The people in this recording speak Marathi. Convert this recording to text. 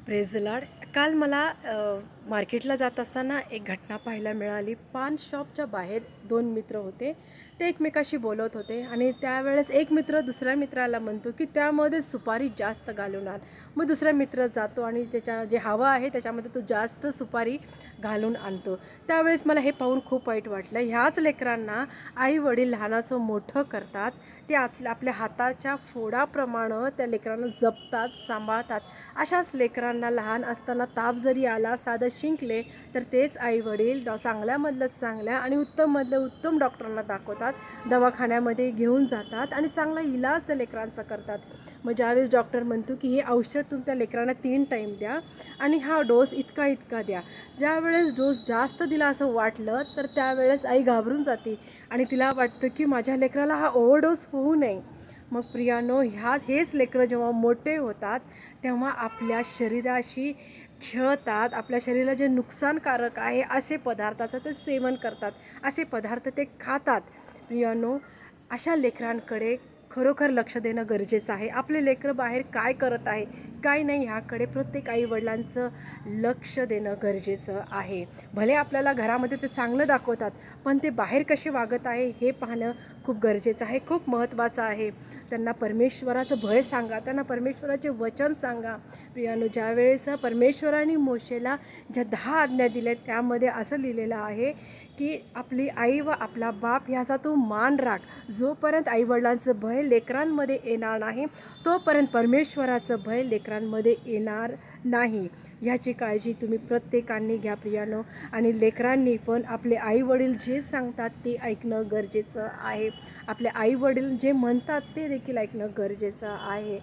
Praise the Lord. काल मला मार्केटला जात असताना एक घटना पाहायला मिळाली. पान शॉपच्या बाहेर दोन मित्र होते. ते एकमेकाशी बोलत होते आणि त्यावेळेस एक मित्र दुसऱ्या मित्राला म्हणतो की त्यामध्ये सुपारी जास्त घालून आण. मग दुसरा मित्र जातो आणि त्याच्या जे हवा आहे त्याच्यामध्ये तो जास्त सुपारी घालून आणतो. त्यावेळेस मला हे पाहून खूप वाईट वाटलं. ह्याच लेकरांना आई वडील लहानाचं मोठं करतात. ते आपल्या हाताच्या फोडाप्रमाणे त्या लेकरांना जपतात, सांभाळतात. अशाच लेकरांना लहान असताना ताप जरी आला, साधं शिंकले, तर तेच आईवडील चांगल्यामधलं चांगल्या आणि उत्तममधलं उत्तम डॉक्टरांना दाखवतात, दवाखान्यामध्ये घेऊन जातात आणि चांगला इलाज त्या लेकरांचा करतात. मग ज्यावेळेस डॉक्टर म्हणतो की हे औषध तुम्ही त्या लेकरांना 3 टाईम द्या आणि हा डोस इतका इतका द्या. ज्यावेळेस डोस जास्त दिला असं वाटलं तर त्यावेळेस आई घाबरून जाते आणि तिला वाटतं की माझ्या लेकराला हा ओव्हरडोस होऊ नये. मग प्रियानो, हेच लेकरं जेव्हा मोठे होतात तेव्हा आपल्या शरीराशी खेळतात, आपल्या शरीराला जे नुकसानकारक आहे असे पदार्थाचं ते सेवन करतात, असे पदार्थ ते खातात. प्रियानो, अशा लेकरांकडे खरोखर लक्ष देणं गरजेचं आहे. आपले लेकरं बाहेर काय करत आहे, काय नाही, ह्याकडे प्रत्येक आईवडिलांचं लक्ष देणं गरजेचं आहे. भले आपल्याला घरामध्ये ते चांगलं दाखवतात, पण ते बाहेर कसे वागत आहे हे पाहणं खूप गरजेचं आहे, खूप महत्त्वाचं आहे. त्यांना परमेश्वराचं भय सांगा, त्यांना परमेश्वराचे वचन सांगा. प्रियानो, ज्यावेळेस परमेश्वराने मोशेला ज्या 10 आज्ञा दिल्या त्यामध्ये असं लिहिलेलं आहे की आपली आई व आपला बाप ह्याचा तू मान राख. जोपर्यंत आईवडिलांचं भय लेकरांमध्ये येणार नाही तोपर्यंत परमेश्वराचं भय लेकरांमध्ये येणार नाही. ह्याची काळजी तुम्ही प्रत्येकाने घ्या प्रियानो. आणि लेकरांनी पण आपले आईवडील जे सांगतात ते ऐकणं गरजेचं आहे. आपले आईवडील जे म्हणतात ते देखील ऐकणं गरजेचं आहे.